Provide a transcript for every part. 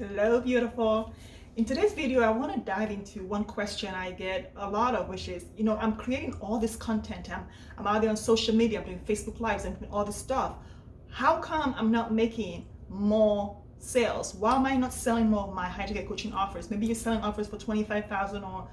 Hello, beautiful. In today's video, I want to dive into one question I get a lot of, which is, I'm creating all this content. I'm out there on social media, I'm doing Facebook Lives, I'm doing all this stuff. How come I'm not making more sales? Why am I not selling more of my high-ticket coaching offers? Maybe you're selling offers for $25,000 or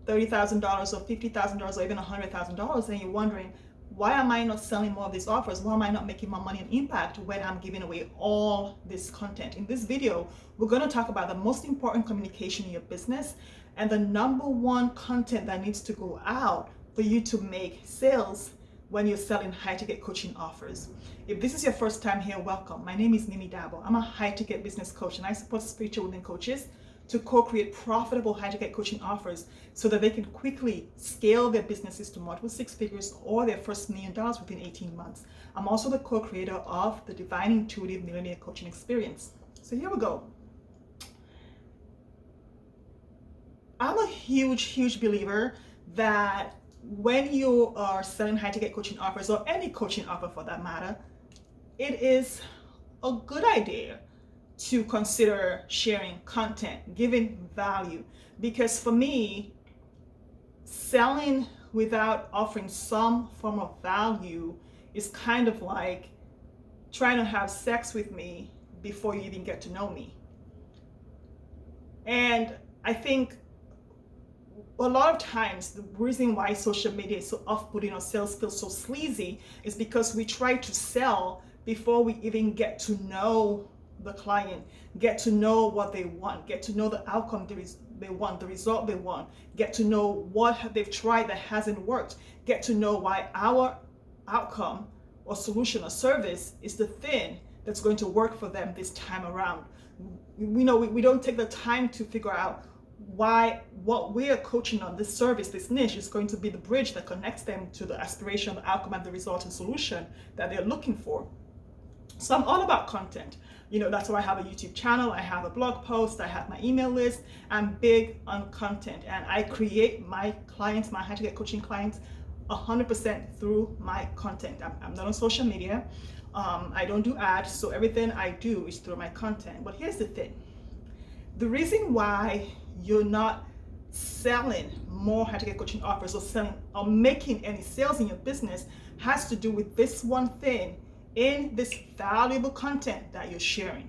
$30,000 or $50,000 or even $100,000, and you're wondering, why am I not selling more of these offers? Why am I not making more money and impact when I'm giving away all this content? In this video, we're going to talk about the most important communication in your business and the number one content that needs to go out for you to make sales when you're selling high-ticket coaching offers. If this is your first time here, welcome. My name is Dabo. I'm a high-ticket business coach, and I support spiritual women coaches to co-create profitable high-ticket coaching offers so that they can quickly scale their businesses to multiple six figures or their first $1 million within 18 months. I'm also the co-creator of the Divine Intuitive Millionaire Coaching Experience. So here we go. I'm a huge believer that when you are selling high-ticket coaching offers, or any coaching offer for that matter, it is a good idea to consider sharing content, giving value. Because for me, selling without offering some form of value is kind of like trying to have sex with me before you even get to know me. And I think a lot of times the reason why social media is so off-putting or sales feels so sleazy is because we try to sell before we even get to know the client, get to know what they want, get to know the outcome they want, the result they want, get to know what they've tried that hasn't worked, get to know why our outcome or solution or service is the thing that's going to work for them this time around. We don't take the time to figure out why what we are coaching on, this service, this niche, is going to be the bridge that connects them to the aspiration, the outcome, and the result and solution that they're looking for. So I'm all about content. That's why I have a YouTube channel, I have a blog post, I have my email list. I'm big on content, and I create my clients, my high-ticket coaching clients, 100% through my content. I'm not on social media. I don't do ads, so everything I do is through my content. But here's the thing. The reason why you're not selling more high-ticket coaching offers or making any sales in your business has to do with this one thing in this valuable content that you're sharing.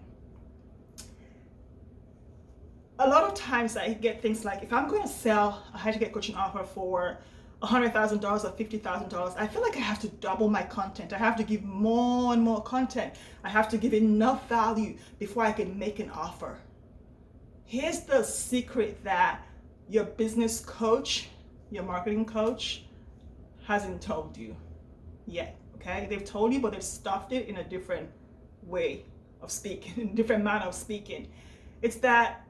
A lot of times I get things like, if I'm going to sell a high-ticket coaching offer for $100,000 or $50,000, I feel like I have to double my content. I have to give more and more content. I have to give enough value before I can make an offer. Here's the secret that your business coach, your marketing coach hasn't told you yet. Okay, they've told you, but they've stuffed it in a different way of speaking, in a different manner of speaking. It's that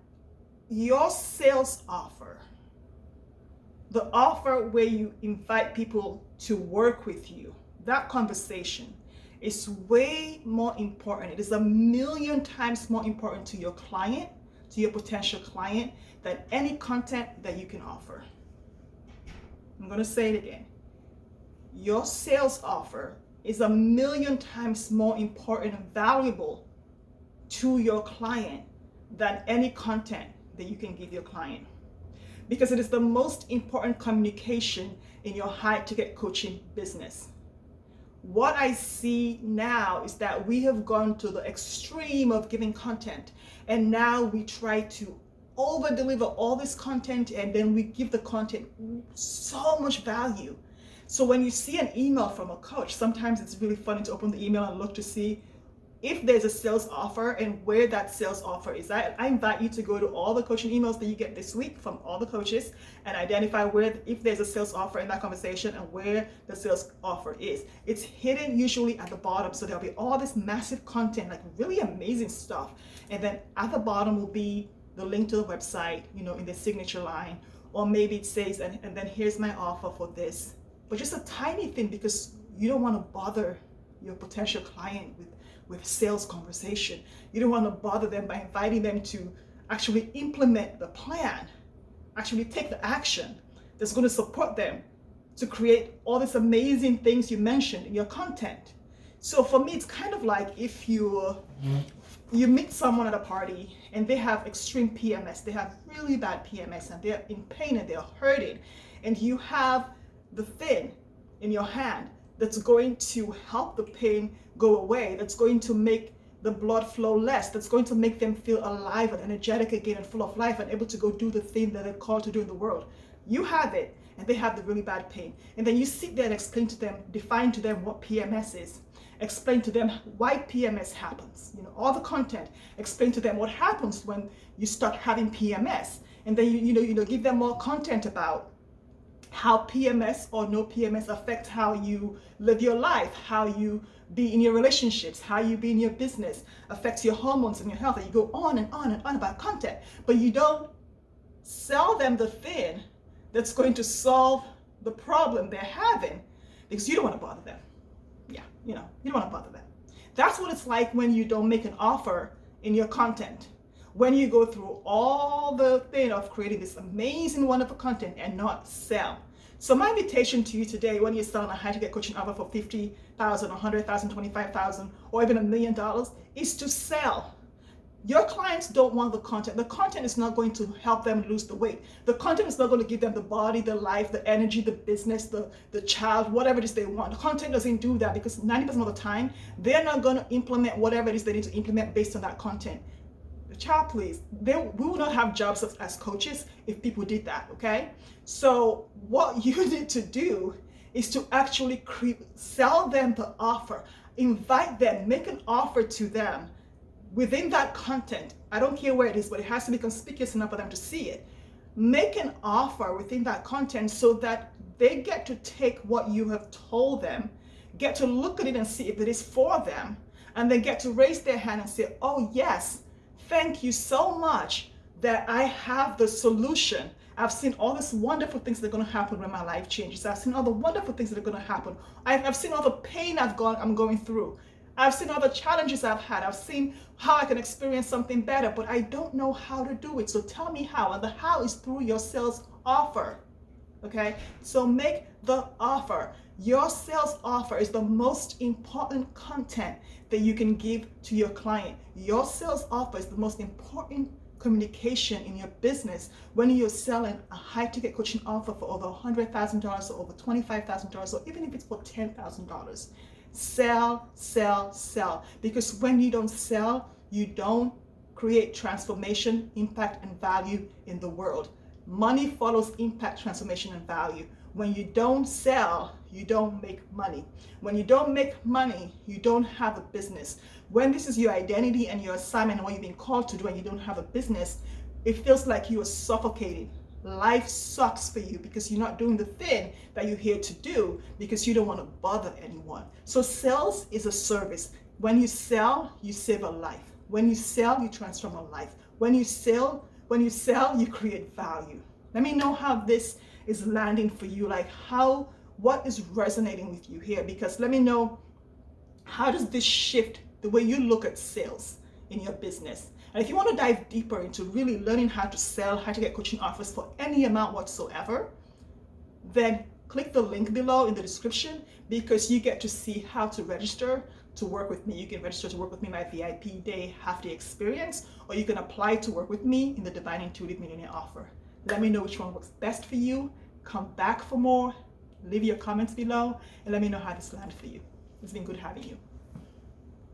your sales offer, the offer where you invite people to work with you, that conversation is way more important. It is 1,000,000 times more important to your client, to your potential client, than any content that you can offer. I'm going to say it again. Your sales offer is 1,000,000 times more important and valuable to your client than any content that you can give your client, because it is the most important communication in your high-ticket coaching business. What I see now is that we have gone to the extreme of giving content, and now we try to over-deliver all this content, and then we give the content so much value. So when you see an email from a coach, sometimes it's really funny to open the email and look to see if there's a sales offer and where that sales offer is. I invite you to go to all the coaching emails that you get this week from all the coaches and identify if there's a sales offer in that conversation and where the sales offer is. It's hidden usually at the bottom, so there'll be all this massive content, like really amazing stuff. And then at the bottom will be the link to the website, in the signature line, or maybe it says, and then here's my offer for this. But just a tiny thing, because you don't want to bother your potential client with sales conversation. You don't want to bother them by inviting them to actually implement the plan, actually take the action that's going to support them to create all these amazing things you mentioned in your content. So for me, it's kind of like if you you meet someone at a party and they have extreme PMS, they have really bad PMS and they're in pain and they're hurting, and you have the thing in your hand that's going to help the pain go away, that's going to make the blood flow less, that's going to make them feel alive and energetic again and full of life and able to go do the thing that they're called to do in the world. You have it and they have the really bad pain. And then you sit there and explain to them, define to them what PMS is. Explain to them why PMS happens, all the content. Explain to them what happens when you start having PMS. And then you give them more content about how PMS or no PMS affects how you live your life, how you be in your relationships, how you be in your business, affects your hormones and your health. And you go on and on and on about content, but you don't sell them the thing that's going to solve the problem they're having, because you don't want to bother them. Yeah, you don't want to bother them. That's what it's like when you don't make an offer in your content. When you go through all the thing of creating this amazing, wonderful content and not sell. So my invitation to you today, when you're selling a how to get coaching offer for $50,000, $100,000, $25,000, or even $1 million, is to sell. Your clients don't want the content. The content is not going to help them lose the weight. The content is not going to give them the body, the life, the energy, the business, the child, whatever it is they want. The content doesn't do that, because 90% of the time, they're not going to implement whatever it is they need to implement based on that content. Child, please, we will not have jobs as coaches if people did that, okay? So what you need to do is to actually sell them the offer, invite them, make an offer to them within that content. I don't care where it is, but it has to be conspicuous enough for them to see it. Make an offer within that content so that they get to take what you have told them, get to look at it and see if it is for them, and then get to raise their hand and say, oh yes, thank you so much that I have the solution. I've seen all these wonderful things that are going to happen when my life changes. I've seen all the wonderful things that are going to happen. I've seen all the pain I'm going through. I've seen all the challenges I've had. I've seen how I can experience something better, but I don't know how to do it. So tell me how. And the how is through your sales offer. Okay? So make the offer. Your sales offer is the most important content that you can give to your client. Your sales offer is the most important communication in your business when you're selling a high ticket coaching offer for over $100,000 or over $25,000, or even if it's for $10,000. Sell, sell, sell. Because when you don't sell, you don't create transformation, impact, and value in the world. Money follows impact, transformation, and value. When you don't sell, you don't make money. When you don't make money, you don't have a business. When this is your identity and your assignment and what you've been called to do and you don't have a business, it feels like you are suffocating. Life sucks for you because you're not doing the thing that you're here to do because you don't want to bother anyone. So sales is a service. When you sell, you save a life. When you sell, you transform a life. When you sell, you create value. Let me know how this is landing for you, like what is resonating with you here, because let me know, how does this shift the way you look at sales in your business? And if you want to dive deeper into really learning how to sell, how to get coaching offers for any amount whatsoever, then click the link below in the description, because you get to see how to register to work with me. You can register to work with me, my VIP day, half-day experience, or you can apply to work with me in the Divine Intuitive Millionaire offer. Let me know which one works best for you. Come back for more. Leave your comments below and let me know how this landed for you. It's been good having you.